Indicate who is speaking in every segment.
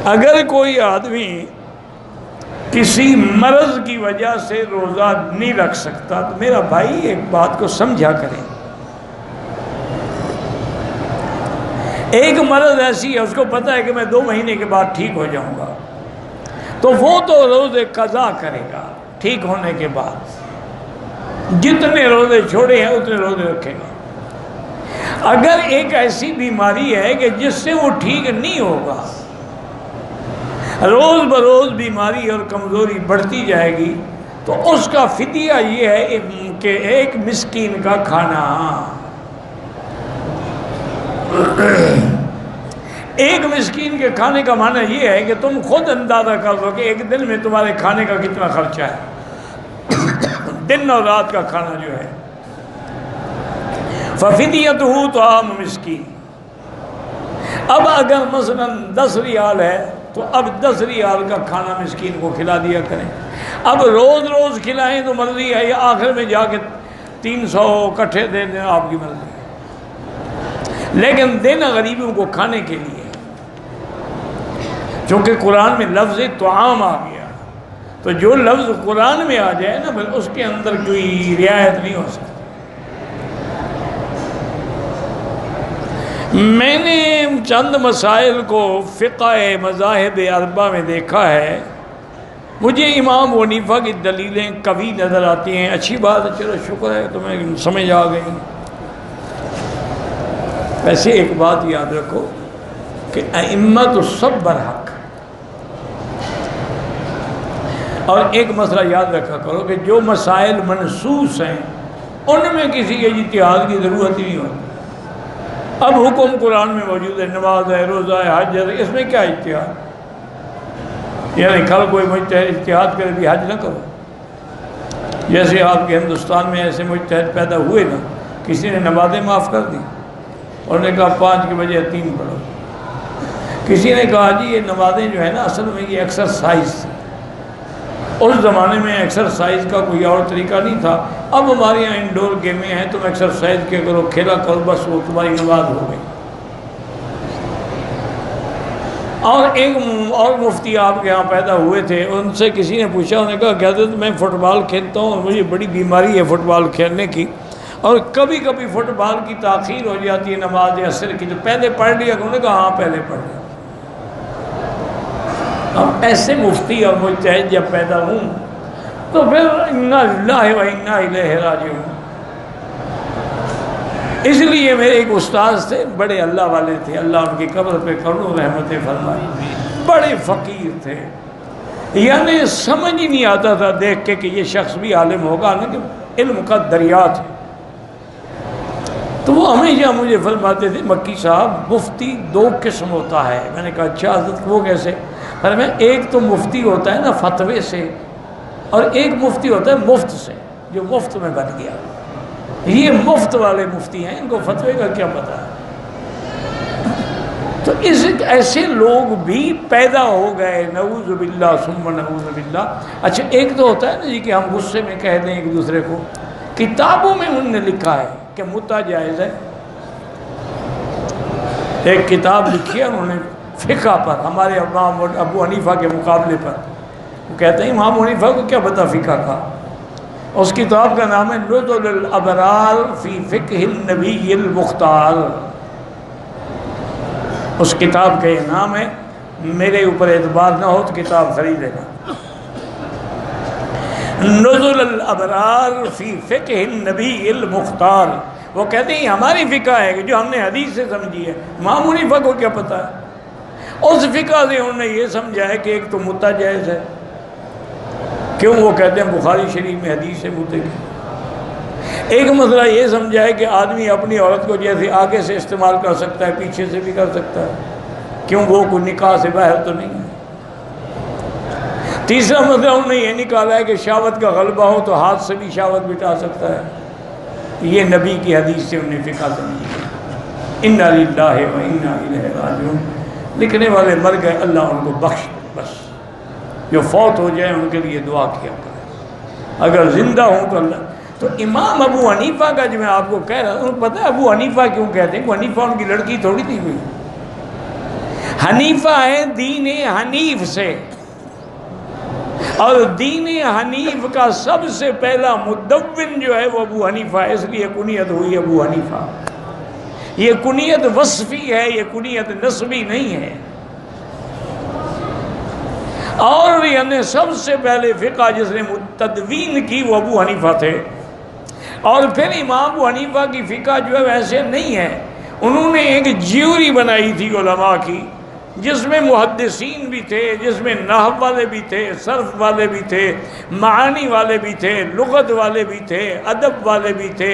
Speaker 1: اگر کوئی آدمی کسی مرض کی وجہ سے روزہ نہیں رکھ سکتا تو میرا بھائی ایک بات کو سمجھا کرے، ایک مرض ایسی ہے اس کو پتہ ہے کہ میں 2 مہینے کے بعد ٹھیک ہو جاؤں گا، تو وہ تو روزے قضا کرے گا ٹھیک ہونے کے بعد، جتنے روزے چھوڑے ہیں اتنے روزے رکھے گا۔ اگر ایک ایسی بیماری ہے کہ جس سے وہ ٹھیک نہیں ہوگا، روز بروز بیماری اور کمزوری بڑھتی جائے گی، تو اس کا فدیہ یہ ہے کہ ایک مسکین کا کھانا۔ ایک مسکین کے کھانے کا معنی یہ ہے کہ تم خود اندازہ کر لو کہ ایک دن میں تمہارے کھانے کا کتنا خرچہ ہے، دن اور رات کا کھانا جو ہے۔ ففدیتہ طعام مسکین۔ اب اگر مثلا 10 ریال ہے تو اب 10 ریال کا کھانا مسکین کو کھلا دیا کریں۔ اب روز روز کھلائیں تو مرضی ہے، یا آخر میں جا کے 300 اکٹھے دے دیں، آپ کی مرضی ہے، لیکن دینا غریبوں کو کھانے کے لیے۔ چونکہ قرآن میں لفظ طعام آ گیا، تو جو لفظ قرآن میں آ جائے نا پھر اس کے اندر کوئی رعایت نہیں ہو سکتی۔ میں نے چند مسائل کو فقہ مذاہب اربعہ میں دیکھا ہے، مجھے امام حنیفہ کی دلیلیں قوی نظر آتی ہیں۔ اچھی بات ہے، چلو شکر ہے تمہیں سمجھ آ گئی۔ ویسے ایک بات یاد رکھو کہ ائمہ تو سب برحق، اور ایک مسئلہ یاد رکھا کرو کہ جو مسائل منصوص ہیں ان میں کسی کے اجتہاد کی ضرورت ہی نہیں ہوتی۔ اب حکم قرآن میں موجود ہے، نماز ہے، روزہ ہے، حج ہے، اس میں کیا اجتہاد؟ یعنی کل کوئی مجتہد اجتہاد کرے بھی حج نہ کرو۔ جیسے آپ کے ہندوستان میں ایسے مجتہد پیدا ہوئے نا، کسی نے نمازیں معاف کر دی اور نے کہا 5 کے بجے 3 پڑھو۔ کسی نے کہا جی یہ نمازیں جو ہے نا اصل میں یہ ایکسرسائز تھی، اس زمانے میں ایکسرسائز کا کوئی اور طریقہ نہیں تھا، اب ہمارے یہاں انڈور گیمیں ہیں، تم ایکسرسائز کیا کرو، کھیلا کرو، بس وہ تمہاری نماز ہو گئی۔ اور ایک اور مفتی آپ کے یہاں پیدا ہوئے تھے، ان سے کسی نے پوچھا، انہوں نے کہا کہ حضرت میں فٹ بال کھیلتا ہوں اور مجھے بڑی بیماری ہے فٹ بال کھیلنے کی، اور کبھی کبھی فٹ بال کی تاخیر ہو جاتی ہے نماز عصر کی، تو پہلے پڑھ لیا۔ انہوں نے کہا ہاں پہلے پڑھ لیا۔ اب ایسے مفتی اور مجتہد جب پیدا ہوں تو پھر انا للہ و انا الیہ راجعون۔ اس لیے میرے ایک استاذ تھے، بڑے اللہ والے تھے، اللہ ان کی قبر پہ کرو رحمتیں فرمائے، بڑے فقیر تھے، یعنی سمجھ ہی نہیں آتا تھا دیکھ کے کہ یہ شخص بھی عالم ہوگا، نا کہ علم کا دریا تھے۔ تو وہ ہمیشہ مجھے فرماتے تھے مکی صاحب مفتی 2 قسم ہوتا ہے۔ میں نے کہا اچھا حضرت وہ کیسے؟ فرمایا ایک تو مفتی ہوتا ہے نا فتوے سے، اور ایک مفتی ہوتا ہے مفت سے، جو مفت میں بن گیا۔ یہ مفت والے مفتی ہیں، ان کو فتوے کا کیا پتہ ہے۔ تو اس ایسے لوگ بھی پیدا ہو گئے، نعوذ باللہ ثم نعوذ باللہ۔ اچھا ایک تو ہوتا ہے نا جی کہ ہم غصے میں کہہ دیں ایک دوسرے کو، کتابوں میں انہوں نے لکھا ہے کہ متع جائز ہے۔ ایک کتاب لکھی ہے انہوں نے فقہ پر، ہمارے امام ابو حنیفہ کے مقابلے پر۔ وہ کہتے ہیں امام حنیفہ کو کیا پتہ فقہ کا۔ اس کتاب کا نام ہے نزل الابرار فی فقہ النبی المختار۔ اس کتاب کا یہ نام ہے، میرے اوپر اعتبار نہ ہو تو کتاب خرید لینا۔ نزل الابرار فی فقہ النبی المختار۔ وہ کہتے ہیں ہماری فقہ ہے کہ جو ہم نے حدیث سے سمجھی ہے، امام حنیفہ کو کیا پتہ ہے۔ اس فقہ سے انہوں نے یہ سمجھا ہے کہ ایک تو متع جائز ہے، کیوں؟ وہ کہتے ہیں بخاری شریف میں حدیث ہے متع کی۔ ایک مسئلہ یہ سمجھا ہے کہ آدمی اپنی عورت کو جیسے آگے سے استعمال کر سکتا ہے پیچھے سے بھی کر سکتا ہے، کیوں؟ وہ کوئی نکاح سے باہر تو نہیں ہے۔ تیسرا مسئلہ انہوں نے یہ نکالا ہے کہ شہوت کا غلبہ ہو تو ہاتھ سے بھی شہوت مٹا سکتا ہے۔ یہ نبی کی حدیث سے انہیں فقہ سمجھی۔ انا للہ و انا الیہ راجعون۔ لکھنے والے مر گئے، اللہ ان کو بخش دے، بس جو فوت ہو جائے ان کے لیے دعا کیا کرے، اگر زندہ ہوں تو اللہ۔ تو امام ابو حنیفہ کا جو میں آپ کو کہہ رہا ہوں، پتہ ہے ابو حنیفہ کیوں کہتے ہیں؟ ابو حنیفہ ان کی لڑکی تھوڑی تھی کوئی، حنیفہ ہے دین حنیف سے، اور دین حنیف کا سب سے پہلا مدون جو ہے وہ ابو حنیفہ ہے، اس لیے کنیت ہوئی ابو حنیفہ۔ یہ کنیت وصفی ہے، یہ کنیت نسبی نہیں ہے۔ اور یعنی سب سے پہلے فقہ جس نے تدوین کی وہ ابو حنیفہ تھے۔ اور پھر امام ابو حنیفہ کی فقہ جو ہے ویسے نہیں ہے، انہوں نے ایک جیوری بنائی تھی علماء کی، جس میں محدثین بھی تھے، جس میں نحو والے بھی تھے، صرف والے بھی تھے، معانی والے بھی تھے، لغت والے بھی تھے، ادب والے بھی تھے،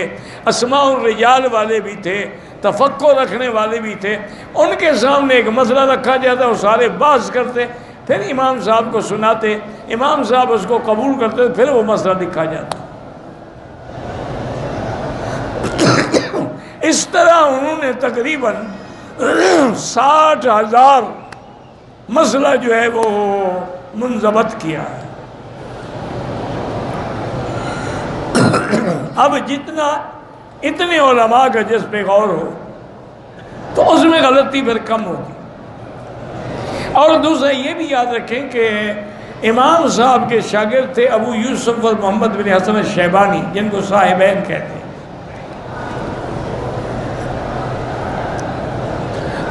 Speaker 1: اسماء الرجال والے بھی تھے، تفقہ رکھنے والے بھی تھے۔ ان کے سامنے ایک مسئلہ رکھا جاتا، وہ سارے بحث کرتے، پھر امام صاحب کو سناتے، امام صاحب اس کو قبول کرتے، پھر وہ مسئلہ لکھا جاتا۔ اس طرح انہوں نے تقریباً 60,000 مسئلہ جو ہے وہ منضبط کیا ہے۔ اب اتنے علماء کا جس پہ غور ہو تو اس میں غلطی پھر کم ہوتی۔ اور دوسرا یہ بھی یاد رکھیں کہ امام صاحب کے شاگرد تھے ابو یوسف اور محمد بن حسن الشیبانی، جن کو صاحبین کہتے ہیں۔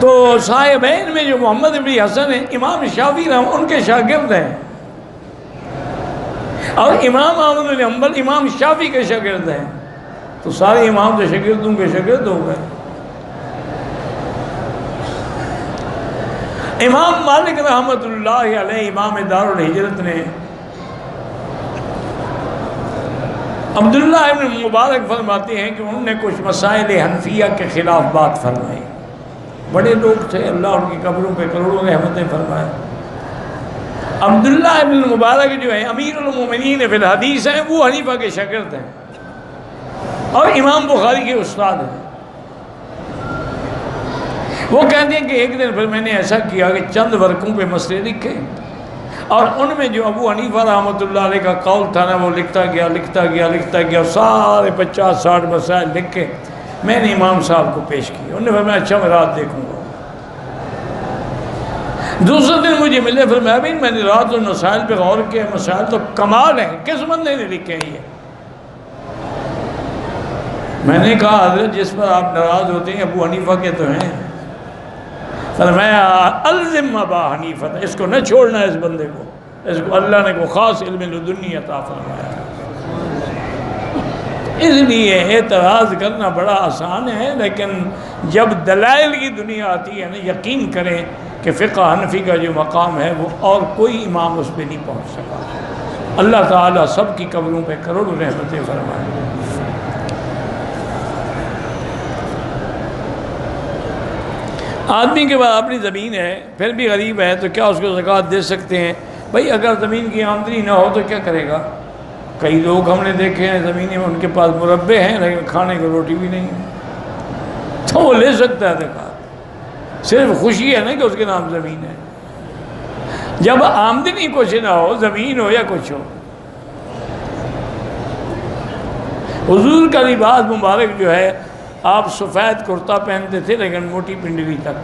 Speaker 1: تو صاحبین میں جو محمد بن حسن ہیں، امام شافعی رحمہ ان کے شاگرد ہیں، اور امام احمد بن حنبل امام شافعی کے شاگرد ہیں، تو سارے امام تو شاگردوں کے شاگرد ہو گئے۔ امام مالک رحمۃ اللہ علیہ امام دار الہجرت نے عبداللہ ابن مبارک فرماتے ہیں کہ انہوں نے کچھ مسائل حنفیہ کے خلاف بات فرمائی۔ بڑے لوگ تھے، اللہ ان کی قبروں پہ کروڑوں رحمتیں فرمائے۔ عبداللہ ابن مبارک جو ہیں امیر المومنین فی الحدیث ہیں، وہ حنیفہ کے شاگرد ہیں اور امام بخاری کے استاد ہیں۔ وہ کہتے ہیں کہ ایک دن پھر میں نے ایسا کیا کہ چند ورقوں پہ مسئلے لکھے، اور ان میں جو ابو حنیفہ رحمۃ اللہ علیہ کا قول تھا نا، وہ لکھتا گیا، سارے 50-60 مسائل لکھ کے میں نے امام صاحب کو پیش کیا۔ انہوں نے فرمایا اچھا میں رات دیکھوں گا۔ دوسرے دن مجھے ملے، فرمایا بھی میں نے رات اور مسائل پہ غور کیا، مسائل تو کمال ہیں، کس بندے نے لکھے ہیں یہ؟ میں نے کہا حضرت جس پر آپ ناراض ہوتے ہیں ابو حنیفہ کے تو ہیں۔ فرمایا الزم ابا حنیفہ، اس کو نہ چھوڑنا، اس بندے کو، اس کو اللہ نے کو خاص علم لدنی عطا فرمایا۔ اس لیے اعتراض کرنا بڑا آسان ہے، لیکن جب دلائل کی دنیا آتی ہے نا، یقین کریں کہ فقہ حنفی کا جو مقام ہے وہ اور کوئی امام اس پہ نہیں پہنچ سکا۔ اللہ تعالیٰ سب کی قبروں پہ کروڑوں رحمتیں فرمائے۔ آدمی کے بعد اپنی زمین ہے، پھر بھی غریب ہے، تو کیا اس کو زکوٰۃ دے سکتے ہیں؟ بھائی اگر زمین کی آمدنی نہ ہو تو کیا کرے گا؟ کئی لوگ ہم نے دیکھے ہیں زمینیں ان کے پاس مربے ہیں لیکن کھانے کو روٹی بھی نہیں ہے، تو وہ لے سکتا ہے زکوٰۃ، صرف خوشی ہے نا کہ اس کے نام زمین ہے۔ جب آمدنی کچھ نہ ہو، زمین ہو یا کچھ ہو۔ حضور کا لباس مبارک جو ہے، آپ سفید کرتا پہنتے تھے لیکن موٹی پنڈلی تک،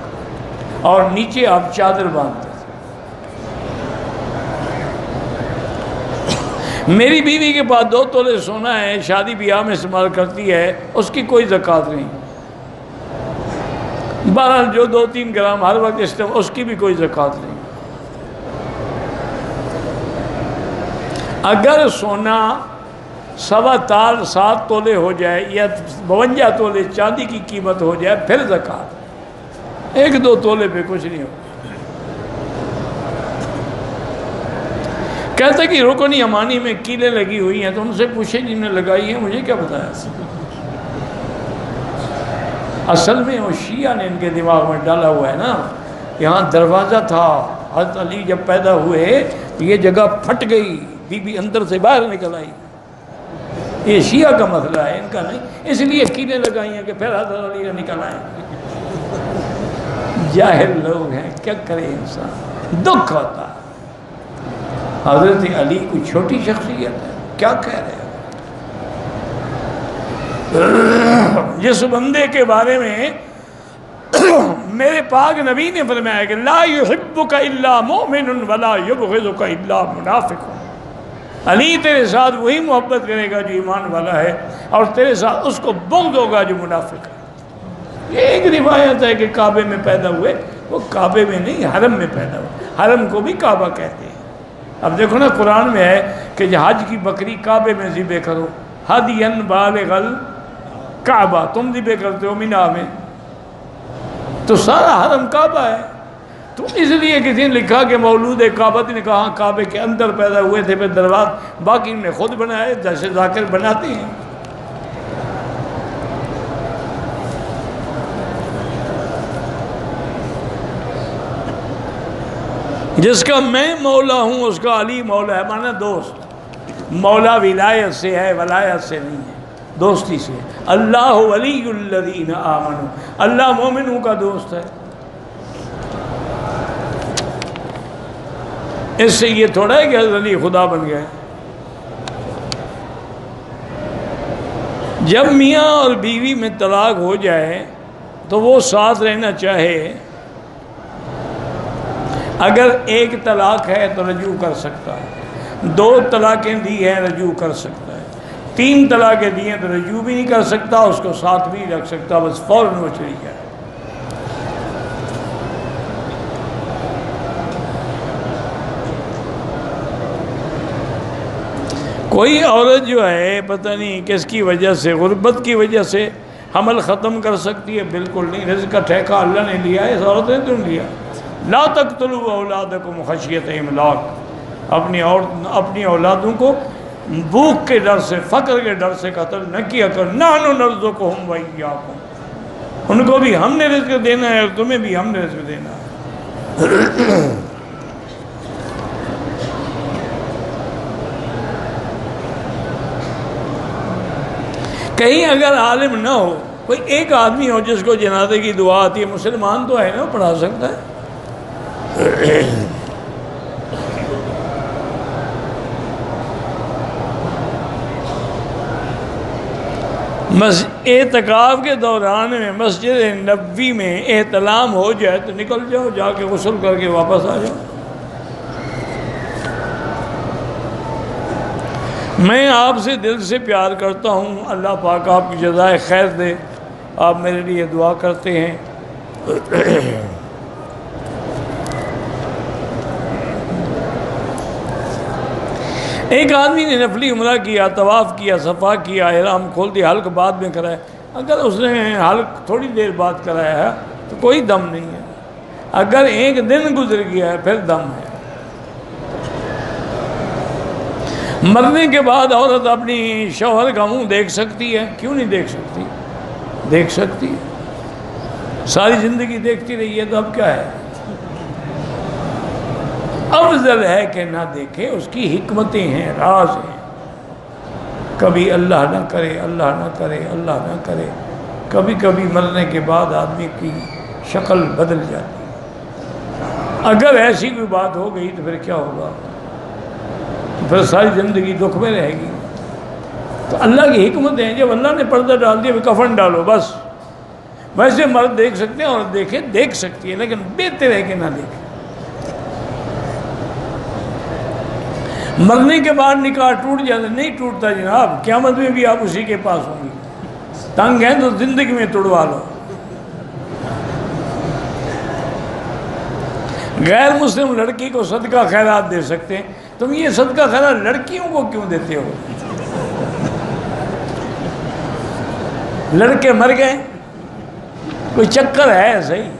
Speaker 1: اور نیچے آپ چادر باندھتے تھے۔ میری بیوی کے پاس 2 تولے سونا ہے، شادی بیاہ میں استعمال کرتی ہے، اس کی کوئی زکوٰۃ نہیں۔ بہرحال جو 2-3 گرام ہر وقت استعمال، اس کی بھی کوئی زکوٰۃ نہیں۔ اگر سونا 7 تولے ہو جائے یا 52 تولے چاندی کی قیمت ہو جائے پھر زکوٰۃ، 1-2 تولے پہ کچھ نہیں ہو۔ کہتا کہ رکن یمانی میں کیلیں لگی ہوئی ہیں، تو ان سے پوچھے جن نے لگائی ہیں، مجھے کیا بتایا؟ اصل میں وہ شیعہ نے ان کے دماغ میں ڈالا ہوا ہے نا، یہاں دروازہ تھا، حضرت علی جب پیدا ہوئے تو یہ جگہ پھٹ گئی، بی بی اندر سے باہر نکل آئی۔ یہ شیعہ کا مسئلہ ہے، ان کا نہیں، اس لیے کیلیں لگائی ہیں کہ پھر حضرت علی نکل آئے۔ جاہل لوگ ہیں، کیا کرے انسان، دکھ ہوتا ہے۔ حضرت علی کوئی چھوٹی شخصیت ہے، کیا کہہ رہے ہیں؟ جس بندے کے بارے میں میرے پاک نبی نے فرمایا کہ لا یحبک الا مؤمن ولا یبغضک الا منافق، علی تیرے ساتھ وہی محبت کرے گا جو ایمان والا ہے، اور تیرے ساتھ اس کو بغض ہوگا جو منافق ہے۔ یہ ایک روایت ہے کہ کعبے میں پیدا ہوئے، وہ کعبے میں نہیں حرم میں پیدا ہوئے، حرم کو بھی کعبہ کہتے ہیں۔ اب دیکھو نا قرآن میں ہے کہ حج کی بکری کعبے میں ذبح کرو، ہدین بالغ الکعبہ، تم ذبح کرتے ہو مینا میں، تو سارا حرم کعبہ ہے۔ تو اس لیے کسی نے لکھا کہ مولود کعبہ نے کہا ہاں کعبے کے اندر پیدا ہوئے تھے، پھر دروازے باقی نے خود بنائے جیسے ذاکر بناتے ہیں۔ جس کا میں مولا ہوں اس کا علی مولا ہے، مانا دوست۔ مولا ولایت سے ہے، ولایت سے نہیں ہے، دوستی سے۔ اللہ ولی الذین آمنوا، اللہ مومنوں کا دوست ہے۔ اس سے یہ تھوڑا ہے کہ حضرت علی خدا بن گئے۔ جب میاں اور بیوی میں طلاق ہو جائے تو وہ ساتھ رہنا چاہے، اگر ایک طلاق ہے تو رجوع کر سکتا ہے، 2 طلاقیں دی ہیں رجوع کر سکتا ہے، 3 طلاقیں دی ہیں تو رجوع بھی نہیں کر سکتا، اس کو ساتھ بھی رکھ سکتا، بس فوراً وہ چلی جائے۔ کوئی عورت جو ہے پتہ نہیں کس کی وجہ سے، غربت کی وجہ سے حمل ختم کر سکتی ہے؟ بالکل نہیں، رزق کا ٹھیکہ اللہ نے لیا ہے، اس عورت نے تو نہیں لیا۔ لا تقتلوا اولادکم خشیۃ املاق، اپنی اولادوں کو بھوک کے ڈر سے، فقر کے ڈر سے قتل نہ کیا کر۔ نحن نرزقہم وایاکم، ان کو بھی ہم نے رزق دینا ہے اور تمہیں بھی ہم نے رزق دینا ہے۔ کہیں اگر عالم نہ ہو، کوئی ایک آدمی ہو جس کو جنازے کی دعا آتی ہے، مسلمان تو ہے نا، پڑھا سکتا ہے۔ اعتکاف کے دوران میں مسجد نبوی میں احتلام ہو جائے تو نکل جاؤ، جا کے غسل کر کے واپس آ جاؤ۔ میں آپ سے دل سے پیار کرتا ہوں، اللہ پاک آپ کی جزائے خیر دے، آپ میرے لیے دعا کرتے ہیں۔ ایک آدمی نے نفلی عمرہ کیا، طواف کیا، صفا کیا، احرام کھول دیا، حلق بعد میں کرایا۔ اگر اس نے حلق تھوڑی دیر بعد کرایا ہے تو کوئی دم نہیں ہے، اگر ایک دن گزر گیا ہے پھر دم ہے۔ مرنے کے بعد عورت اپنی شوہر کا منہ دیکھ سکتی ہے؟ کیوں نہیں دیکھ سکتی؟ دیکھ سکتی ہے، ساری زندگی دیکھتی رہی ہے، تو اب کیا ہے؟ افضل ہے کہ نہ دیکھے، اس کی حکمتیں ہیں، راز ہیں۔ کبھی اللہ نہ کرے، اللہ نہ کرے، اللہ نہ کرے، کبھی کبھی مرنے کے بعد آدمی کی شکل بدل جاتی ہے۔ اگر ایسی کوئی بات ہو گئی تو پھر کیا ہوگا؟ پھر ساری زندگی دکھ میں رہے گی۔ تو اللہ کی حکمت ہے، جب اللہ نے پردہ ڈال دیا کفن ڈالو بس۔ ویسے مرد دیکھ سکتے ہیں اور دیکھے دیکھ سکتی ہے، لیکن بہتر ہے کہ نہ دیکھے۔ مرنے کے بعد نکاح ٹوٹ جاتا نہیں ٹوٹتا جناب، قیامت میں بھی آپ اسی کے پاس ہوں گے۔ تنگ ہیں تو زندگی میں توڑوا لو۔ غیر مسلم لڑکی کو صدقہ خیرات دے سکتے ہیں، تم یہ صدقہ خیرات لڑکیوں کو کیوں دیتے ہو؟ لڑکے مر گئے، کوئی چکر ہے صحیح؟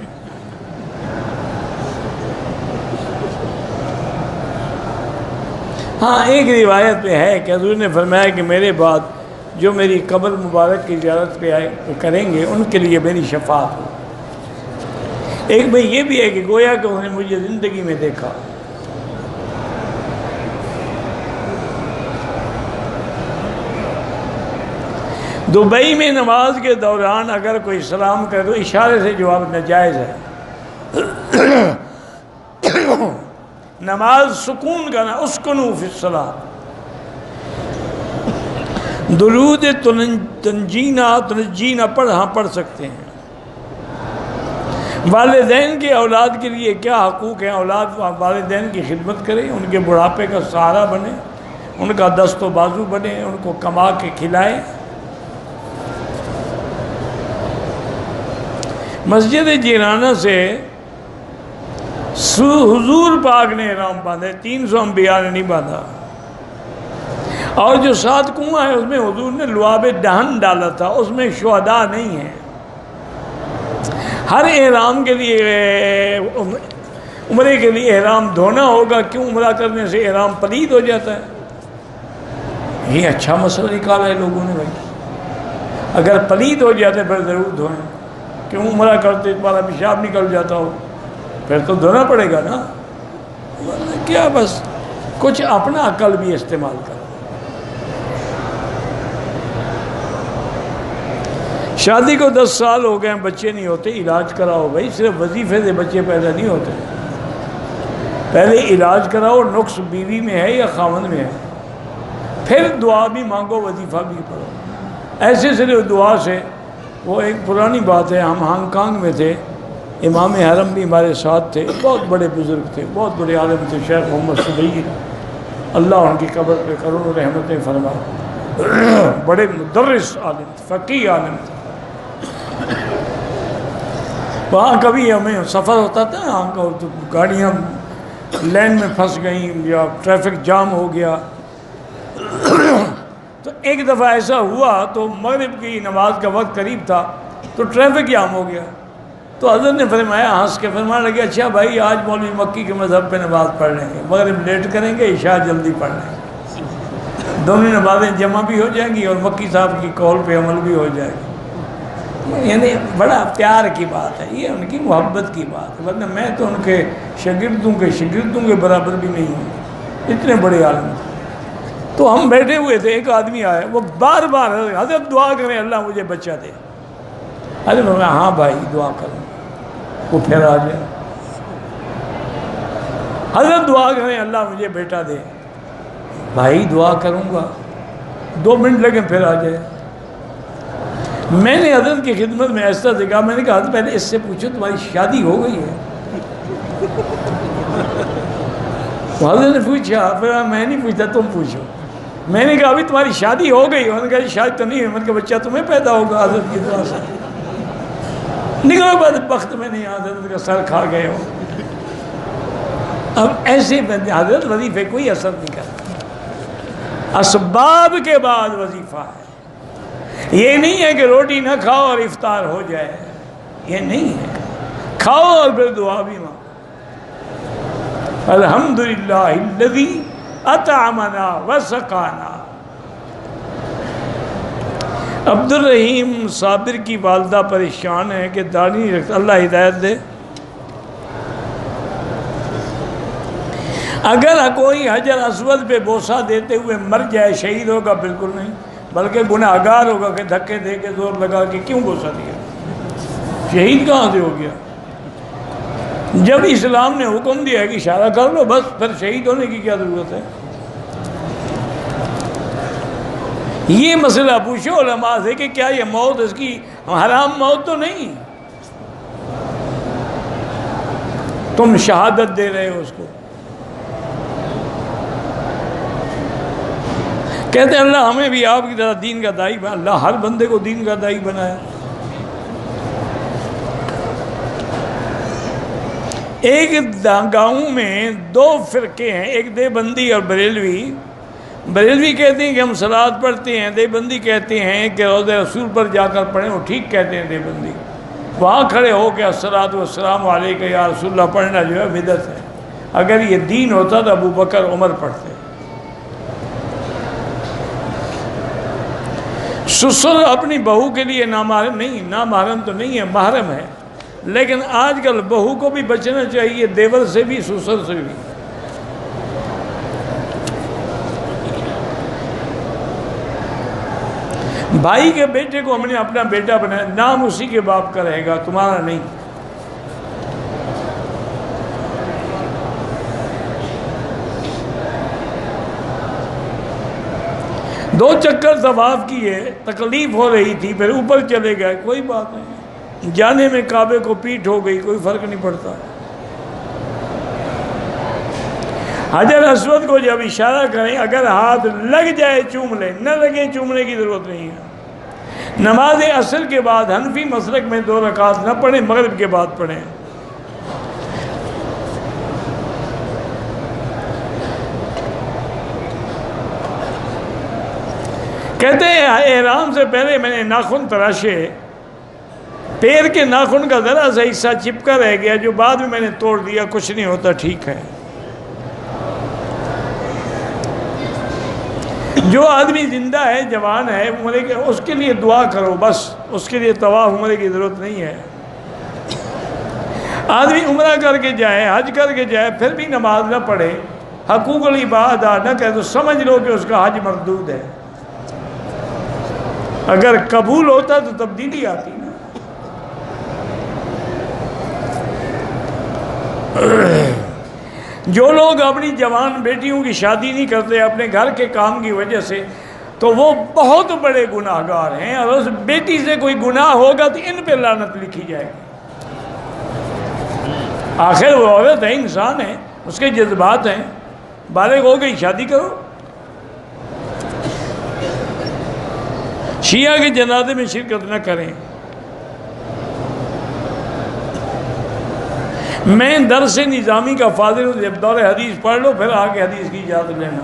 Speaker 1: ہاں ایک روایت پہ ہے کہ حضور نے فرمایا کہ میرے بعد جو میری قبر مبارک کی زیارت پہ کریں گے ان کے لیے میری شفاعت ہو۔ ایک بھائی یہ بھی ہے کہ گویا کہ انہوں نے مجھے زندگی میں دیکھا۔ دبئی میں نماز کے دوران اگر کوئی سلام کرے تو اشارے سے جواب ناجائز ہے۔ نماز سکون کا نا، اسکنوا فی الصلاۃ۔ درود تنجینا پڑھ سکتے ہیں، والدین کے اولاد کے لیے کیا حقوق ہیں؟ اولاد والدین کی خدمت کرے، ان کے بڑھاپے کا سہارا بنے، ان کا دست و بازو بنے، ان کو کما کے کھلائے۔ مسجد جیرانہ سے حضور پاک نے احرام باندھے، 300 انبیاء نے نہیں باندھا۔ اور جو 7 کنواں ہے اس میں حضور نے لعاب دہن ڈالا تھا، اس میں شہداء نہیں ہیں۔ ہر احرام کے لیے عمرے کے لیے احرام دھونا ہوگا، کیوں عمرہ کرنے سے احرام پلید ہو جاتا ہے؟ یہ اچھا مسئلہ نکالا ہے لوگوں نے بھائی، اگر پلید ہو جاتے پھر ضرور دھوئیں، کیوں عمرہ کرتے تمہارا پیشاب نکل جاتا ہو پھر تو دھونا پڑے گا نا، کیا بس کچھ اپنا عقل بھی استعمال کرو۔ شادی کو 10 سال ہو گئے ہیں، بچے نہیں ہوتے، علاج کراؤ بھائی، صرف وظیفے سے بچے پیدا نہیں ہوتے، پہلے علاج کراؤ، نقص بیوی میں ہے یا خاوند میں ہے، پھر دعا بھی مانگو، وظیفہ بھی پڑھو۔ ایسے صرف دعا سے، وہ ایک پرانی بات ہے، ہم ہانگ کانگ میں تھے، امام حرم بھی ہمارے ساتھ تھے، بہت بڑے بزرگ تھے، بہت بڑے عالم تھے، شیخ محمد صدیقی، اللہ ان کی قبر پہ کروڑوں رحمتیں فرمائے، بڑے مدرس عالم تھے، فقیہ عالم تھے۔ وہاں کبھی ہمیں سفر ہوتا تھا، وہاں تو گاڑیاں لین میں پھنس گئیں یا ٹریفک جام ہو گیا، تو ایک دفعہ ایسا ہوا تو مغرب کی نماز کا وقت قریب تھا تو ٹریفک جام ہو گیا، تو حضرت نے فرمایا، ہنس کے فرمانے لگے، اچھا بھائی آج مولوی مکی کے مذہب پہ نماز پڑھ لیں گے، مغرب لیٹ کریں گے، عشاء جلدی پڑھ لیں گے، دونوں نمازیں جمع بھی ہو جائیں گی اور مکی صاحب کی قول پہ عمل بھی ہو جائے گی۔ یعنی بڑا پیار کی بات ہے، یہ ان کی محبت کی بات ہے، ورنہ میں تو ان کے شاگردوں کے برابر بھی نہیں ہوں، اتنے بڑے عالم تھے۔ تو ہم بیٹھے ہوئے تھے، ایک آدمی آیا، وہ بار بار حضرت دعا کریں اللہ مجھے بچہ دے، حضرت میں ہاں بھائی دعا کروں، وہ پھر آ جائے، حضرت دعا کریں اللہ مجھے بیٹا دے، بھائی دعا کروں گا، 2 منٹ لگے پھر آ جائے۔ میں نے حضرت کی خدمت میں ایسا دیکھا، میں نے کہا حضرت پہلے اس سے پوچھو تمہاری شادی ہو گئی ہے؟ حضرت نے پوچھا، پھر میں نہیں پوچھتا تم پوچھو، میں نے کہا ابھی تمہاری شادی ہو گئی؟ انہوں نے کہا شادی تو نہیں ہے، میں نے کہا بچہ تمہیں پیدا ہوگا حضرت کی دعا سے، نکلو بعد وقت میں نہیں، حضرت کا سر کھا گئے ہو۔ اب ایسے بندے حضرت وظیفے کوئی اثر نہیں کرتا، اسباب کے بعد وظیفہ ہے، یہ نہیں ہے کہ روٹی نہ کھاؤ اور افطار ہو جائے، یہ نہیں ہے، کھاؤ اور پھر دعا بھی مانگو۔ الحمدللہ الذی اطعمنا وسقانا۔ عبد الرحیم صابر کی والدہ پریشان ہے کہ داڑھی نہیں رکھتا، اللہ ہدایت دے۔ اگر کوئی حجر اسود پہ بوسہ دیتے ہوئے مر جائے شہید ہوگا؟ بالکل نہیں، بلکہ گناہ گار ہوگا کہ دھکے دے کے زور لگا کے کیوں بوسہ دیا، شہید کہاں سے ہو گیا؟ جب اسلام نے حکم دیا ہے کہ اشارہ کر لو بس، پھر شہید ہونے کی کیا ضرورت ہے؟ یہ مسئلہ پوچھو علماء سے کہ کیا یہ موت اس کی حرام موت تو نہیں، تم شہادت دے رہے ہو اس کو۔ کہتے ہیں اللہ ہمیں بھی آپ کی طرح دین کا داعی بنا، اللہ ہر بندے کو دین کا داعی بنایا۔ ایک گاؤں میں 2 فرقے ہیں، ایک دیوبندی اور بریلوی۔ بریلوی کہتے ہیں کہ ہم صلوات پڑھتے ہیں، دیوبندی کہتے ہیں کہ روضہ رسول پر جا کر پڑھیں، وہ ٹھیک کہتے ہیں دیوبندی، وہاں کھڑے ہو کے الصلاۃ والسلام علیک یا رسول اللہ پڑھنا جو ہے بدعت ہے، اگر یہ دین ہوتا تو ابو بکر عمر پڑھتے۔ سسر اپنی بہو کے لیے نامحرم نہیں، نامحرم تو نہیں ہے، محرم ہے، لیکن آج کل بہو کو بھی بچنا چاہیے، دیور سے بھی سسر سے بھی۔ بھائی کے بیٹے کو ہم نے اپنا بیٹا بنایا، نام اسی کے باپ کا رہے گا، تمہارا نہیں۔ دو چکر طواف کیے، تکلیف ہو رہی تھی، پھر اوپر چلے گئے، کوئی بات نہیں، جانے میں کعبے کو پیٹ ہو گئی، کوئی فرق نہیں پڑتا۔ حجر اسود کو جب اشارہ کریں، اگر ہاتھ لگ جائے چوم لیں، نہ لگے چومنے کی ضرورت نہیں ہے۔ نماز عصر کے بعد حنفی مسلک میں 2 رکعت نہ پڑھیں، مغرب کے بعد پڑھیں۔ کہتے ہیں احرام سے پہلے میں نے ناخن تراشے، پیر کے ناخن کا ذرا سا حصہ چپکا رہ گیا جو بعد میں نے توڑ دیا، کچھ نہیں ہوتا، ٹھیک ہے۔ جو آدمی زندہ ہے، جوان ہے، عمرے کے، اس کے لیے دعا کرو بس، اس کے لیے طواف عمرے کی ضرورت نہیں ہے۔ آدمی عمرہ کر کے جائے، حج کر کے جائے، پھر بھی نماز نہ پڑھے، حقوق العباد ادا نہ کرے، تو سمجھ لو کہ اس کا حج مردود ہے۔ اگر قبول ہوتا تو تبدیلی آتی نا۔ جو لوگ اپنی جوان بیٹیوں کی شادی نہیں کرتے اپنے گھر کے کام کی وجہ سے، تو وہ بہت بڑے گناہ گار ہیں، اور اس بیٹی سے کوئی گناہ ہوگا تو ان پہ لعنت لکھی جائے گی۔ آخر وہ عورت ہے، انسان ہے، اس کے جذبات ہیں، بالغ ہو گئی، شادی کرو۔ شیعہ کے جنازے میں شرکت نہ کریں۔ میں درس نظامی کا فاضل ہوں، جب دور حدیث پڑھ لو پھر آگے حدیث کی اجازت لینا۔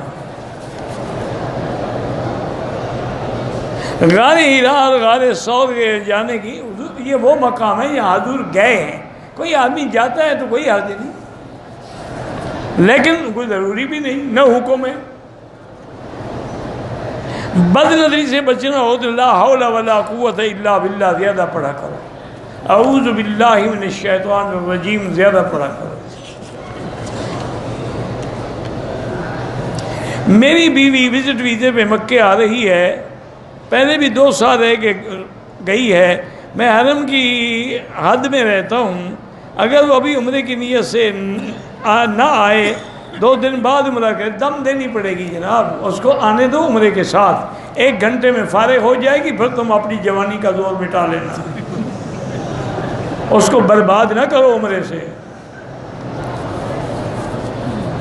Speaker 1: غار ہیرا اور غار ثور کے جانے کی، یہ وہ مقام ہے جہاں حضور گئے ہیں۔ کوئی آدمی جاتا ہے تو کوئی حاضر نہیں، لیکن کوئی ضروری بھی نہیں، نہ حکم ہے۔ بد نظری سے بچنا ہو تو لا حول ولا قوت الا باللہ زیادہ پڑھا کرو، اعوذ باللہ من الشیطان الرجیم زیادہ پڑھا کرو۔ میری بیوی وزٹ ویزے پہ مکے آ رہی ہے، پہلے بھی 2 سال رہ کے گئی ہے۔ میں حرم کی حد میں رہتا ہوں، اگر وہ ابھی عمرے کی نیت سے نہ آئے، 2 دن بعد عمرہ کرے، دم دینی پڑے گی جناب، اس کو آنے دو عمرے کے ساتھ، 1 گھنٹے میں فارغ ہو جائے گی، پھر تم اپنی جوانی کا زور مٹا لینا، اس کو برباد نہ کرو عمرے سے۔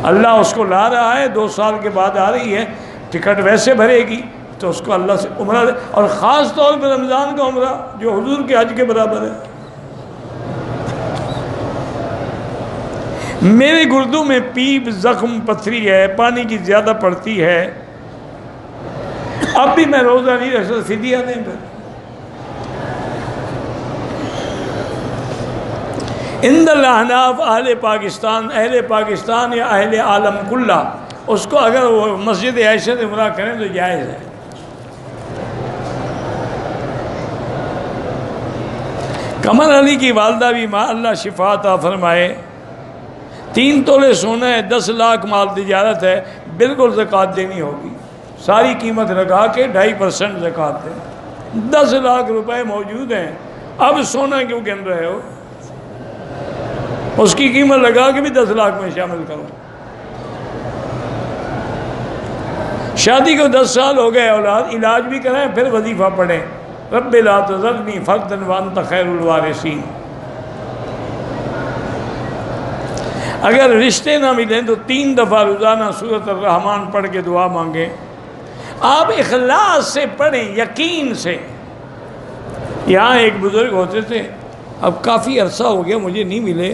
Speaker 1: اللہ اس کو لا رہا ہے، 2 سال کے بعد آ رہی ہے، ٹکٹ ویسے بھرے گی تو اس کو اللہ سے عمرہ دے، اور خاص طور پہ رمضان کا عمرہ جو حضور کے حج کے برابر ہے۔ میرے گردوں میں پیپ، زخم، پتھری ہے، پانی کی زیادہ پڑتی ہے، اب بھی میں روزہ نہیں رکھ سکتا، فدیہ دیں پھر۔ عند الاحناف اہل پاکستان یا اہل عالم کلہ، اس کو اگر وہ مسجد عائشہ سے عمرہ کریں تو جائز ہے۔ قمر علی کی والدہ بھی ماں اللہ شفا عطا فرمائے، 3 تولے سونا ہے، 10 لاکھ مال تجارت ہے، بالکل زکوٰۃ دینی ہوگی، ساری قیمت لگا کے 2.5% زکوٰۃ دیں۔ 10 لاکھ روپے موجود ہیں، اب سونا کیوں گن رہے ہو؟ اس کی قیمت لگا کے بھی 10 لاکھ میں شامل کرو۔ شادی کو 10 سال ہو گئے، اولاد علاج بھی کرائیں، پھر وظیفہ پڑھیں، رب لا تذرنی فردا وانت خیر الوارثین۔ اگر رشتے نہ ملیں تو 3 دفعہ روزانہ سورۃ الرحمن پڑھ کے دعا مانگیں۔ آپ اخلاص سے پڑھیں، یقین سے۔ یہاں ایک بزرگ ہوتے تھے، اب کافی عرصہ ہو گیا مجھے نہیں ملے،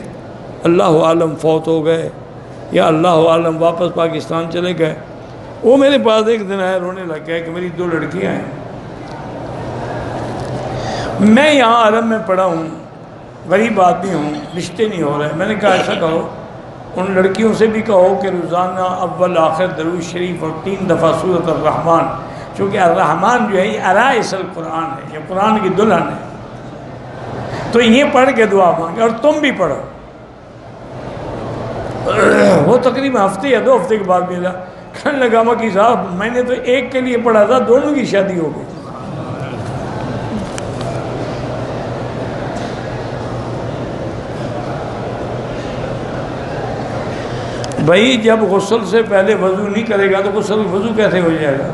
Speaker 1: اللہ عالم فوت ہو گئے یا اللہ عالم واپس پاکستان چلے گئے۔ وہ میرے پاس ایک دن آیا، رونے لگ گیا کہ میری 2 لڑکیاں ہیں، میں یہاں حرم میں پڑھا ہوں، غریب آدمی ہوں، رشتے نہیں ہو رہے۔ میں نے کہا ایسا کرو، ان لڑکیوں سے بھی کہو کہ روزانہ اول آخر درود شریف اور 3 دفعہ سورۃ الرحمن، چونکہ الرحمن جو ہے یہ عرائس القرآن ہے، یہ قرآن کی دلہن ہے، تو یہ پڑھ کے دعا مانگے، اور تم بھی پڑھو۔ وہ تقریباً ہفتے یا 2 ہفتے کے بعد ملا، کہنے لگا مکی صاحب میں نے تو ایک کے لیے پڑھا تھا، دونوں کی شادی ہو گئی۔ بھائی جب غسل سے پہلے وضو نہیں کرے گا تو وضو کیسے ہو جائے گا؟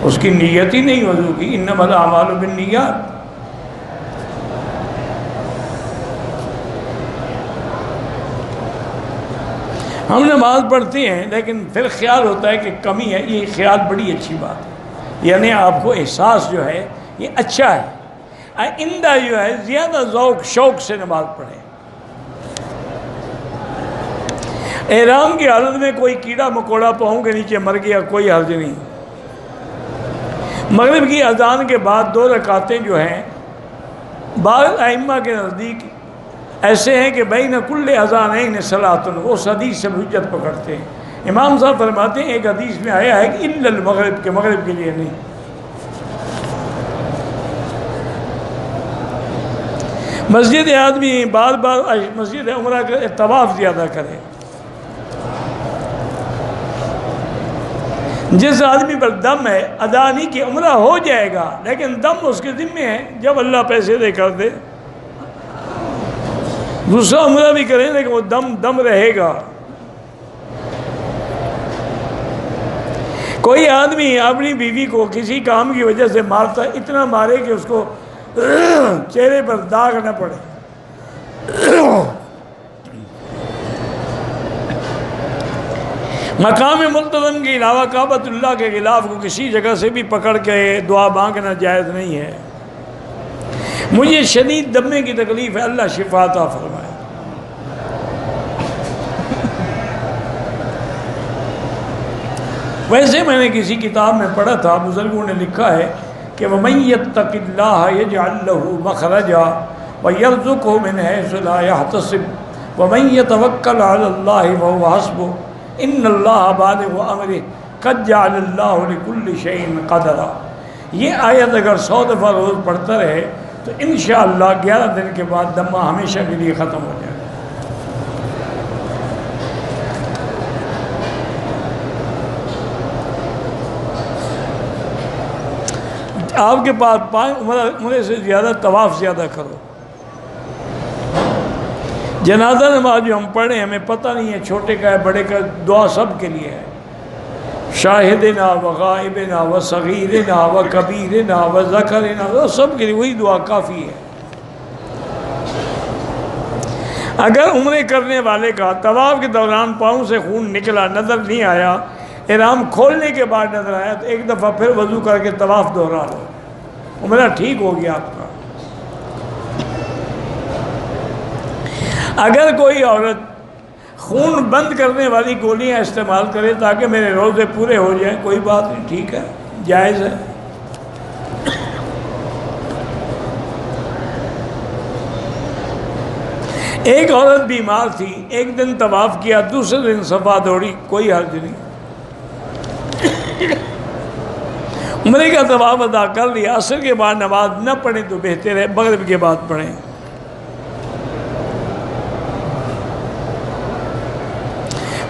Speaker 1: اس کی نیت ہی نہیں وضو کی، انما الاعمال بالنیات۔ ہم نماز پڑھتے ہیں لیکن پھر خیال ہوتا ہے کہ کمی ہے، یہ خیال بڑی اچھی بات ہے، یعنی آپ کو احساس جو ہے یہ اچھا ہے، آئندہ جو ہے زیادہ ذوق شوق سے نماز پڑھیں۔ احرام کی حالت میں کوئی کیڑا مکوڑا پاؤں کے نیچے مر گیا، کوئی حرج نہیں۔ مغرب کی اذان کے بعد 2 رکعتیں جو ہیں بعض ائمہ کے نزدیک ایسے ہیں کہ بین کل اذانین صلاۃ، اس حدیث سے حجت پکڑتے ہیں۔ امام صاحب فرماتے ہیں ایک حدیث میں آیا ہے کہ الا المغرب، کے مغرب کے لیے نہیں۔ مسجد آدمی بار بار مسجد عمرہ کا طواف زیادہ کرے۔ جس آدمی پر دم ہے ادا نہیں کہ عمرہ ہو جائے گا، لیکن دم اس کے ذمے ہے، جب اللہ پیسے دے کر دے دوسرا عمرہ بھی کریں لیکن وہ دم رہے گا۔ کوئی آدمی اپنی بیوی کو کسی کام کی وجہ سے مارتا ہے، اتنا مارے کہ اس کو چہرے پر داغ نہ پڑے۔ مقام ملتزم کے علاوہ کعبۃ اللہ کے خلاف کو کسی جگہ سے بھی پکڑ کے دعا مانگنا جائز نہیں ہے۔ مجھے شدید دمے کی تکلیف ہے، اللہ شفا عطا فرمائے۔ ویسے میں نے کسی کتاب میں پڑھا تھا، بزرگوں نے لکھا ہے کہ وَمَن يَتَّقِ اللَّهَ يَجْعَل لَّهُ مَخْرَجًا وَيَرْزُقْهُ مِنْ حَيْثُ لَا يَحْتَسِبُ وَمَن يَتَوَكَّلْ عَلَى اللَّهِ فَهُوَ حَسْبُهُ إِنَّ اللَّهَ بَالِغُ أَمْرِهِ قَدْ جَعَلَ اللَّهُ لِكُلِّ شَيْءٍ قَدْرًا۔ یہ آیت اگر 100 دفعہ روز پڑھتا رہے تو انشاءاللہ 11 دن کے بعد دمہ ہمیشہ کے لیے ختم ہو جائے۔ آپ کے پاس عمرے سے زیادہ طواف زیادہ کرو۔ جنازہ نماز جو ہم پڑھیں ہمیں پتہ نہیں ہے چھوٹے کا ہے بڑے کا، دعا سب کے لیے ہے، شاہدنا و غائبنا و صغیرنا و کبیرنا و ذکرنا، سب کے لیے وہی دعا کافی ہے۔ اگر عمرے کرنے والے کا طواف کے دوران پاؤں سے خون نکلا نظر نہیں آیا، احرام کھولنے کے بعد نظر آیا تو ایک دفعہ پھر وضو کر کے طواف دہرا لو، عمرہ ٹھیک ہو گیا آپ کا۔ اگر کوئی عورت خون بند کرنے والی گولیاں استعمال کرے تاکہ میرے روزے پورے ہو جائیں، کوئی بات نہیں، ٹھیک ہے، جائز ہے۔ ایک عورت بیمار تھی، ایک دن طواف کیا، دوسرے دن صفا دوڑی، کوئی حرج نہیں، عمرے کا طواف ادا کر لیا، عصر کے بعد نماز نہ پڑھیں تو بہتر ہے، مغرب کے بعد پڑھیں۔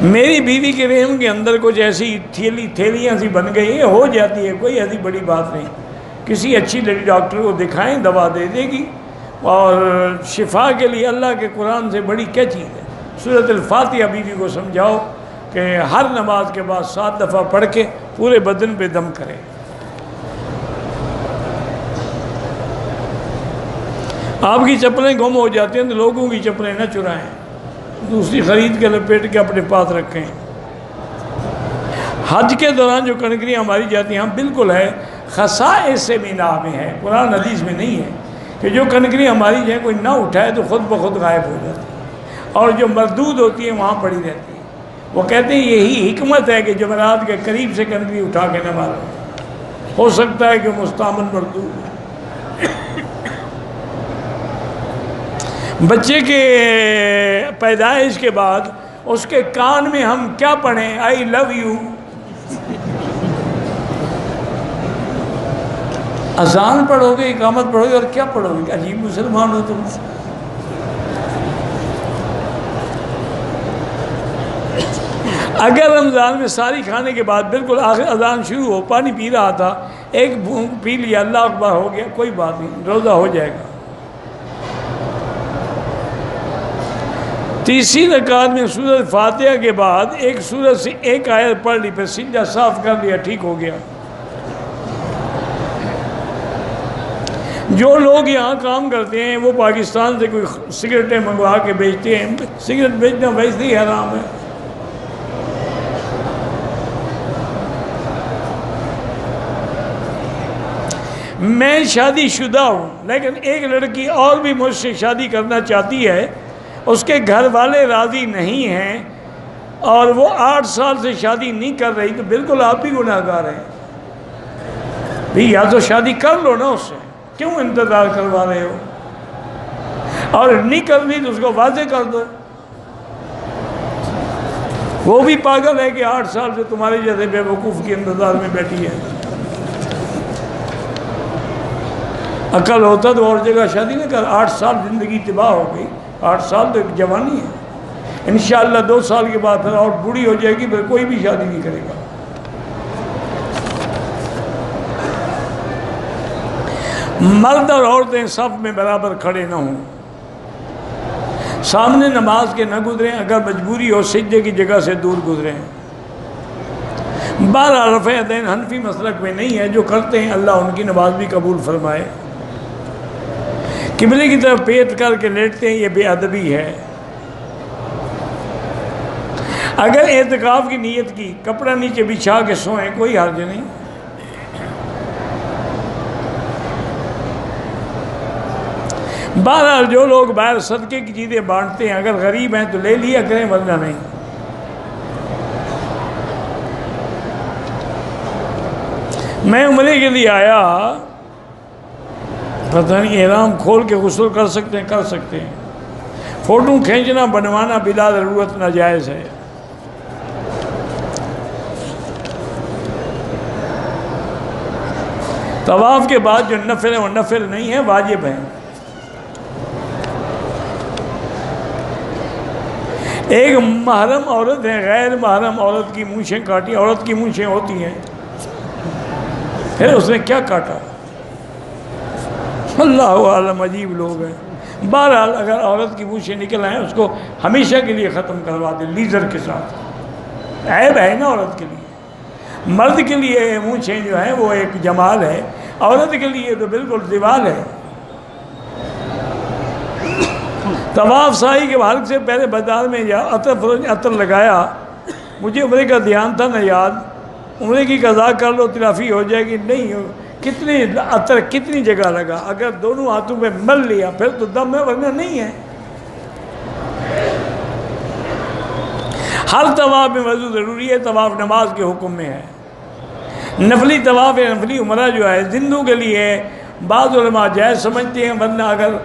Speaker 1: میری بیوی کے رحم کے اندر کچھ ایسی تھیلیاں سی بن گئی ہیں، ہو جاتی ہے، کوئی ایسی بڑی بات نہیں، کسی اچھی لڑی ڈاکٹر کو دکھائیں، دوا دے دے گی، اور شفا کے لیے اللہ کے قرآن سے بڑی کیا چیز ہے۔ سورۃ الفاتحہ بیوی کو سمجھاؤ کہ ہر نماز کے بعد 7 دفعہ پڑھ کے پورے بدن پہ دم کرے۔ آپ کی چپلیں گم ہو جاتی ہیں تو لوگوں کی چپلیں نہ چرائیں، دوسری خرید کے لپیٹ کے اپنے پاس رکھیں۔ حج کے دوران جو کنکریاں ماری جاتی ہیں، ہم بالکل ہے، خصائص مینا میں ہے، قرآن حدیث میں نہیں ہے کہ جو کنکریاں ماری جائیں کوئی نہ اٹھائے تو خود بخود غائب ہو جاتی ہے، اور جو مردود ہوتی ہے وہاں پڑی رہتی ہے۔ وہ کہتے ہیں یہی حکمت ہے کہ جمعرات کے قریب سے کنکری اٹھا کے نہ مارو، ہو سکتا ہے کہ مستعمل مردود ہے۔ بچے کے پیدائش کے بعد اس کے کان میں ہم کیا پڑھیں؟ آئی لو یو۔ اذان پڑھو گے، اقامت پڑھو گے، اور کیا پڑھو گے؟ عجیب مسلمان ہو تم۔ اگر رمضان میں ساری کھانے کے بعد بالکل آخر اذان شروع ہو، پانی پی رہا تھا، ایک بھونک پی لیا، اللہ اکبر ہو گیا، کوئی بات نہیں، روزہ ہو جائے گا۔ تیسری رکعت میں سورۃ فاتحہ کے بعد ایک سورت سے ایک آیت پڑھ لی، پھر سجدہ صاف کر لیا، ٹھیک ہو گیا۔ جو لوگ یہاں کام کرتے ہیں وہ پاکستان سے کوئی سگریٹیں منگوا کے بیچتے ہیں، سگریٹ بیچنا ویسے ہی حرام ہے، میں شادی شدہ ہوں لیکن ایک لڑکی اور بھی مجھ سے شادی کرنا چاہتی ہے، اس کے گھر والے راضی نہیں ہیں اور وہ 8 سال سے شادی نہیں کر رہی، تو بالکل آپ بھی گناہ گار ہیں بھی، یا تو شادی کر لو نا اس سے، کیوں انتظار کروا رہے ہو؟ اور نہیں کرنی تو اس کو واضح کر دو۔ وہ بھی پاگل ہے کہ 8 سال سے تمہارے جیسے بے وقوف کے انتظار میں بیٹھی ہے۔ عقل ہوتا تو اور جگہ شادی نہ کر، 8 سال زندگی تباہ ہو گئی، 8 سال تو ایک جوانی ہے، انشاءاللہ 2 سال کے بعد پھر اور بوڑھی ہو جائے گی، پھر کوئی بھی شادی نہیں کرے گا۔ مرد اور عورتیں صف میں برابر کھڑے نہ ہوں، سامنے نماز کے نہ گزریں، اگر مجبوری ہو سجدے کی جگہ سے دور گزریں۔ بہرحال رفع یدین حنفی مسلک میں نہیں ہے، جو کرتے ہیں اللہ ان کی نماز بھی قبول فرمائے۔ قبلے کی طرف پیٹ کر کے لیٹتے ہیں، یہ بے ادبی ہے۔ اگر اعتکاف کی نیت کی، کپڑا نیچے بچھا کے سوئیں، کوئی حرج نہیں۔ بہرحال جو لوگ باہر صدقے کی چیزیں بانٹتے ہیں، اگر غریب ہیں تو لے لیا کریں، ورنہ نہیں۔ میں عمرے کے لیے آیا، پتہ نہیں احرام کھول کے غسل کر سکتے ہیں؟ کر سکتے ہیں۔ فوٹو کھینچنا بنوانا بلا ضرورت ناجائز ہے۔ طواف کے بعد جو نفل ہے وہ نفل نہیں ہے، واجب ہے۔ ایک محرم عورت ہے، غیر محرم عورت کی مونچھیں کاٹی، عورت کی مونچھیں ہوتی ہیں، پھر اس نے کیا کاٹا؟ اللہ عالم، عجیب لوگ ہیں۔ بہرحال اگر عورت کی مونچھیں نکل آئیں، اس کو ہمیشہ کے لیے ختم کروا دیں لیزر کے ساتھ، عیب ہے نا عورت کے لیے۔ مرد کے لیے مونچھیں جو ہیں وہ ایک جمال ہے، عورت کے لیے تو بالکل زوال ہے۔ طواف سائی کے حلق سے پہلے بازار میں جا، عطر لگایا، مجھے عمرے کا دھیان تھا نہ یاد، عمرے کی قضا کر لو تلافی ہو جائے گی، نہیں ہو، کتنی عطر کتنی جگہ لگا، اگر دونوں ہاتھوں میں مل لیا پھر تو دم ہے، ورنہ نہیں ہے۔ ہر طواف میں وضو ضروری ہے، طواف نماز کے حکم میں ہے۔ نفلی طواف یا نفلی عمرہ جو ہے زندوں کے لیے بعض علماء جائز سمجھتے ہیں، ورنہ اگر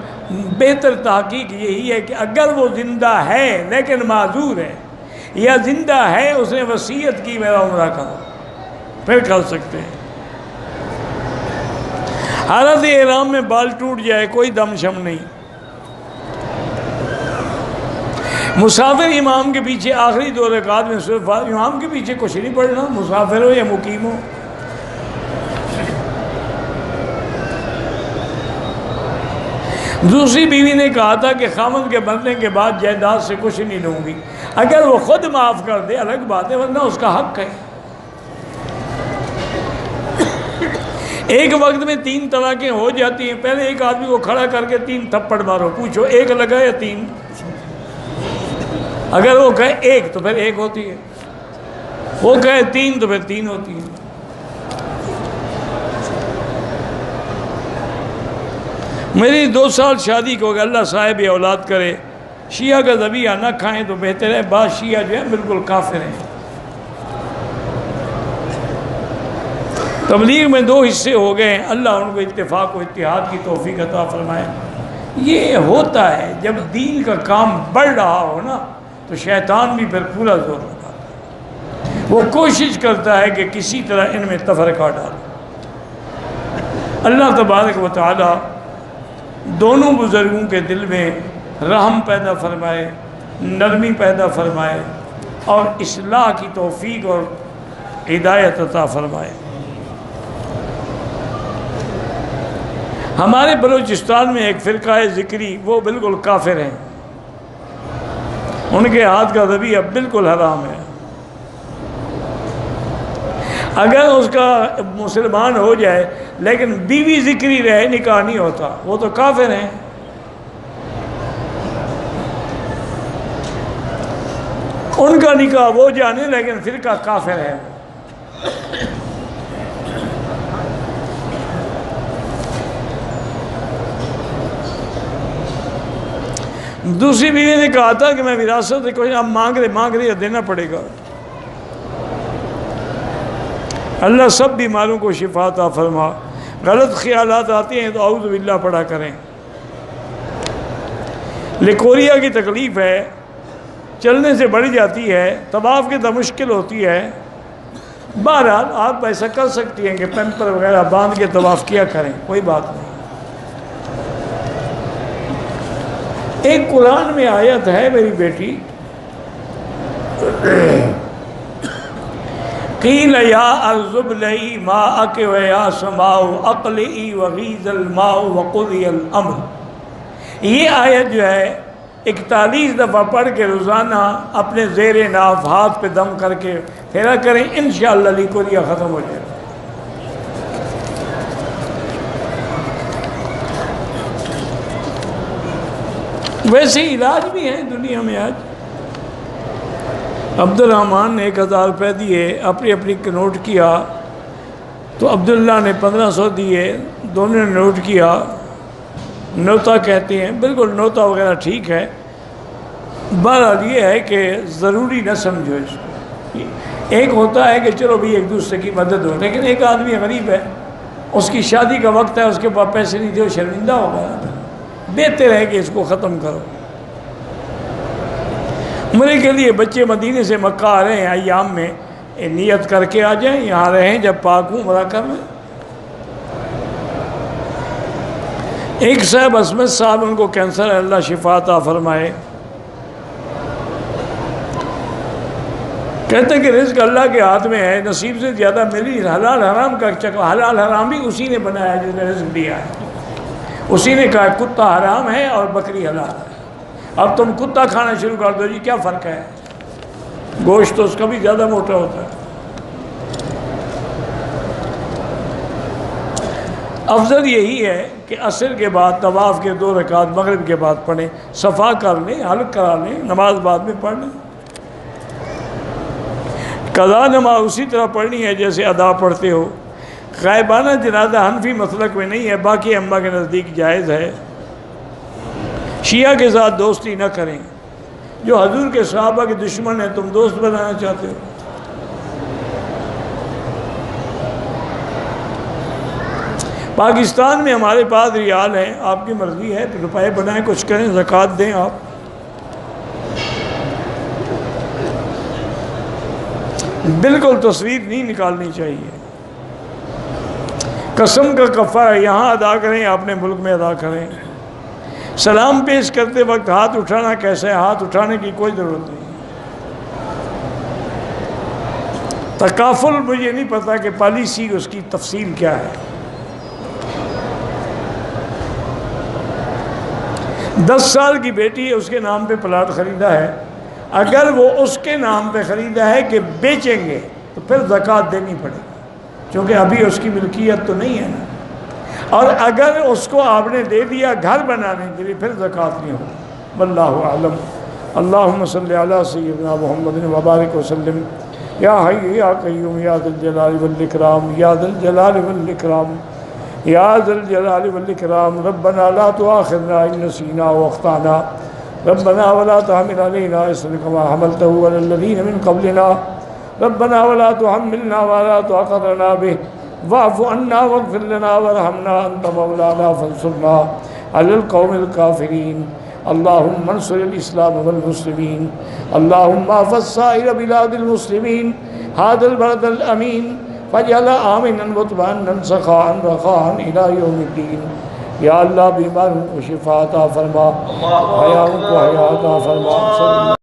Speaker 1: بہتر تحقیق یہی ہے کہ اگر وہ زندہ ہے لیکن معذور ہے، یا زندہ ہے اس نے وصیت کی میرا عمرہ کرو، پھر کر سکتے ہیں۔ حالت احرام میں بال ٹوٹ جائے کوئی دم شم نہیں۔ مسافر امام کے پیچھے آخری 2 رکعات میں صرف امام کے پیچھے کچھ نہیں پڑھنا، مسافر ہو یا مقیم ہو۔ دوسری بیوی نے کہا تھا کہ خامد کے مرنے کے بعد جائیداد سے کچھ نہیں لوں گی، اگر وہ خود معاف کر دے الگ بات ہے، ورنہ اس کا حق ہے۔ ایک وقت میں 3 طلاقیں ہو جاتی ہیں، پہلے ایک آدمی کو کھڑا کر کے 3 تھپڑ مارو، پوچھو 1 لگا یا 3؟ اگر وہ کہے 1 تو پھر 1 ہوتی ہے، وہ کہے 3 تو پھر 3 ہوتی ہے۔ میری 2 سال شادی کو اگر اللہ صاحب اولاد کرے، شیعہ کا ذبیحہ نہ کھائیں تو بہتر ہے۔ بعض شیعہ جو ہیں بالکل کافر ہیں۔ تبلیغ میں 2 حصے ہو گئے ہیں، اللہ ان کو اتفاق و اتحاد کی توفیق عطا فرمائے۔ یہ ہوتا ہے جب دین کا کام بڑھ رہا ہو نا، تو شیطان بھی پھر پورا زور لگاتا ہے، وہ کوشش کرتا ہے کہ کسی طرح ان میں تفرقہ ڈالے۔ اللہ تبارک و تعالی دونوں بزرگوں کے دل میں رحم پیدا فرمائے، نرمی پیدا فرمائے، اور اصلاح کی توفیق اور ہدایت عطا فرمائے۔ ہمارے بلوچستان میں ایک فرقہ ذکری، وہ بالکل کافر ہیں، ان کے ہاتھ کا ذبیحہ بالکل حرام ہے۔ اگر اس کا مسلمان ہو جائے لیکن بیوی ذکری رہے، نکاح نہیں ہوتا، وہ تو کافر ہیں۔ ان کا نکاح وہ جانے، لیکن فرقہ کافر ہے۔ دوسری بیوی نے کہا تھا کہ میں وراثت سے کوئی اب مانگ رہے دینا پڑے گا۔ اللہ سب بیماروں کو شفا عطا فرما۔ غلط خیالات آتے ہیں تو اعوذ باللہ پڑھا کریں۔ لیکوریا کی تکلیف ہے، چلنے سے بڑھ جاتی ہے، طواف کی تو مشکل ہوتی ہے۔ بہرحال آپ ایسا کر سکتی ہیں کہ پیمپر وغیرہ باندھ کے طواف کیا کریں، کوئی بات نہیں۔ ایک قرآن میں آیت ہے میری بیٹی، قیل یا ارض ابلعی ماءک ویا سماء اقلعی وغیض الماء وقضی الامر۔ یہ آیت جو ہے 41 دفعہ پڑھ کے روزانہ اپنے زیر ناف ہاتھ پہ دم کر کے پھیرا کریں، انشاءاللہ لیکوریا ختم ہو جائے گا۔ ویسے علاج بھی ہیں دنیا میں آج۔ عبد الرحمن نے 1000 روپے دیے، اپنی نوٹ کیا تو عبداللہ نے 1500 دیے، دونوں نے نوٹ کیا، نوتا کہتے ہیں، بالکل نوتا وغیرہ ٹھیک ہے۔ بہرحال یہ ہے کہ ضروری نہ سمجھو اس کو۔ ایک ہوتا ہے کہ چلو بھی ایک دوسرے کی مدد ہو، لیکن ایک آدمی غریب ہے، اس کی شادی کا وقت ہے، اس کے پاس پیسے نہیں تھے، وہ شرمندہ ہوگا، بہتر ہے کہ اس کو ختم کرو۔ عمرے کے لیے بچے مدینے سے مکہ آ رہے ہیں ایام میں، نیت کر کے آ جائیں، یہاں رہیں، جب پاک ہوں عمرہ کر لیں۔ ایک صاحب عصمت صاحب، ان کو کینسر ہے، اللہ شفا عطا فرمائے۔ کہتے ہیں کہ رزق اللہ کے ہاتھ میں ہے، نصیب سے زیادہ میری حلال حرام کا چکر، حلال حرام بھی اسی نے بنایا جس نے رزق دیا ہے۔ اسی نے کہا کتا حرام ہے اور بکری حلال ہے، اب تم کتا کھانا شروع کر دو جی، کیا فرق ہے؟ گوشت تو اس کا بھی زیادہ موٹا ہوتا ہے۔ افضل یہی ہے کہ عصر کے بعد طواف کے 2 رکعت مغرب کے بعد پڑھیں، صفا کر لیں، حلق کرا لیں، نماز بعد میں پڑھ لیں۔ قضا نماز اسی طرح پڑھنی ہے جیسے ادا پڑھتے ہو۔ غائبانہ جنازہ حنفی مسلک میں نہیں ہے، باقی ائمہ کے نزدیک جائز ہے۔ شیعہ کے ساتھ دوستی نہ کریں، جو حضور کے صحابہ کے دشمن ہیں تم دوست بنانا چاہتے ہو۔ پاکستان میں ہمارے پاس ریال ہیں، آپ کی مرضی ہے، روپے بنائیں، کچھ کریں، زکوٰۃ دیں آپ۔ بالکل تصویر نہیں نکالنی چاہیے۔ قسم کا کفارہ یہاں ادا کریں، اپنے ملک میں ادا کریں۔ سلام پیش کرتے وقت ہاتھ اٹھانا کیسا ہے؟ ہاتھ اٹھانے کی کوئی ضرورت نہیں۔ تکافل مجھے نہیں پتا کہ پالیسی اس کی تفصیل کیا ہے۔ 10 سال کی بیٹی ہے، اس کے نام پہ پلاٹ خریدا ہے، اگر وہ اس کے نام پہ خریدا ہے کہ بیچیں گے تو پھر زکوٰۃ دینی پڑے گی، چونکہ ابھی اس کی ملکیت تو نہیں ہے نا۔ اور اگر اس کو آپ نے دے دیا گھر بنانے کے لیے پھر زکوٰۃ نہیں ہو۔ واللہ اعلم۔ اللہم صلی علی سیدنا محمد وبارک وسلم۔ یا حی یا قیوم یا ذی الجلال والاکرام، یا ذی الجلال والاکرام، یا ذی الجلال والاکرام۔ ربنا لا تؤاخذنا ان نسینا واخطانا، ربنا ولا تحمل علينا إصرا كما حملته على الذين من قبلنا، ربنا ولا تحملنا ما لا طاقة لنا به، واعف عنا واغفر لنا وارحمنا أنت مولانا فانصرنا على القوم الكافرين۔ اللهم انصر الإسلام والمسلمين، اللهم احفظ سائر بلاد المسلمين هذا البلد الأمين فاجعل آمنا مطمئنا سخاء رخاء إلى يوم الدين۔ یا اللہ بیماروں کو شفا عطا فرما، حیاؤں کو حیا عطا فرما۔